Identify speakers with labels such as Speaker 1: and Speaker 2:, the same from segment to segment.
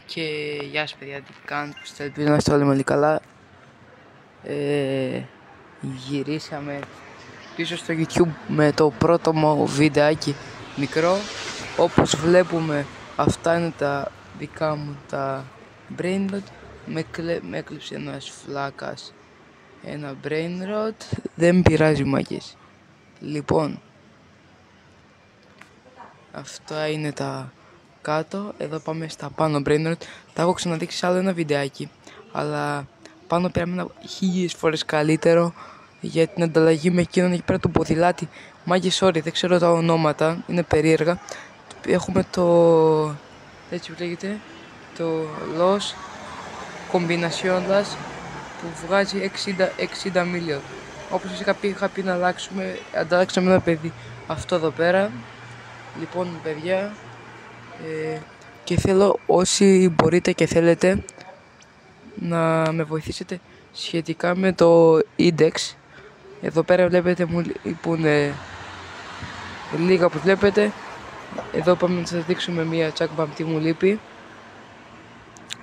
Speaker 1: Και γεια σας παιδιά, τι κάνετε, ελπίζω να είστε όλοι πολύ καλά. Γυρίσαμε πίσω στο YouTube με το πρώτο μου βιντεάκι μικρό. Όπως βλέπουμε, αυτά είναι τα δικά μου τα brain rot. Με έκλειψε ένας φλάκας ένα brain rot. Δεν πειράζει μάκες. Λοιπόν, αυτά είναι τα κάτω. Εδώ πάμε στα πάνω brain rot. Τα έχω ξαναδείξει σε άλλο ένα βιντεάκι, αλλά πάνω πήραμε ένα 1000 φορές καλύτερο για την ανταλλαγή με εκείνον εκεί πέρα του ποδηλάτη. Μάγες, sorry, δεν ξέρω τα ονόματα, είναι περίεργα. Έχουμε το, έτσι που λέγεται, το Los Combinaciones που βγάζει 60 million. Όπως είχα πει να αλλάξουμε, ανταλλάξαμε ένα παιδί αυτό εδώ πέρα. Λοιπόν παιδιά, και θέλω όσοι μπορείτε και θέλετε να με βοηθήσετε σχετικά με το index. Εδώ πέρα βλέπετε μου λείπουν λίγα που βλέπετε. Εδώ πάμε να σας δείξουμε μία τσάκμπαμ τι μου λείπει.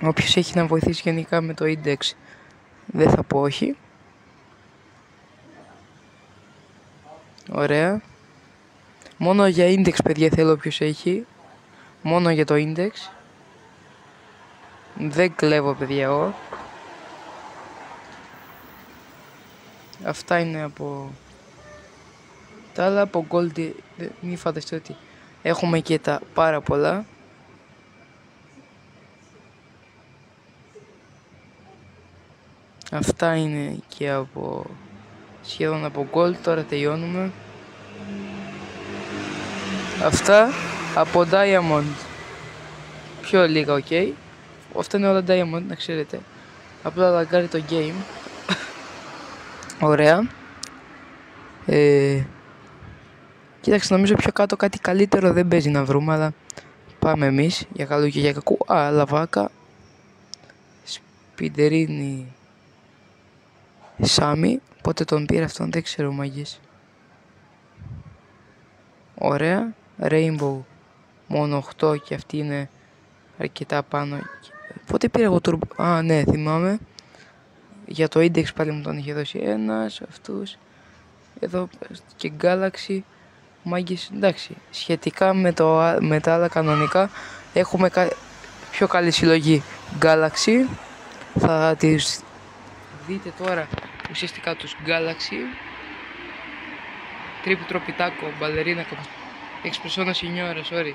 Speaker 1: Όποιος έχει να βοηθήσει γενικά με το index δεν θα πω όχι. Ωραία. Μόνο για index παιδιά θέλω όποιος έχει. Μόνο για το index. Δεν κλέβω παιδιά εγώ. Αυτά είναι από τα άλλα, από gold. Μη φανταστείτε ότι έχουμε και τα πάρα πολλά. Αυτά είναι και από σχεδόν από gold. Τώρα τελειώνουμε. Αυτά από diamond. Πιο λίγα, ok. Αυτά είναι όλα diamond, να ξέρετε. Απλά λαγκάρει το game. Ωραία. Κοίταξε, νομίζω πιο κάτω κάτι καλύτερο δεν παίζει να βρούμε, αλλά πάμε εμείς για καλό και για κακού. Λαβάκα. Σπιντερίνι Σάμι. Πότε τον πήρε αυτόν δεν ξέρω μάγες. Ωραία. Rainbow μόνο 8 και αυτή είναι αρκετά πάνω. Πότε πήρα εγώ turbo. Ναι, θυμάμαι. Για το index πάλι μου τον είχε δώσει ένας αυτούς. Εδώ και Galaxy. Μάγκες, εντάξει. Σχετικά με τα άλλα κανονικά έχουμε πιο καλή συλλογή Galaxy. Θα τις δείτε τώρα ουσιαστικά τους Galaxy. Τρίπου τροπιτάκο, μπαλερίνα, εξπρεσόνα σινιόρα, sorry.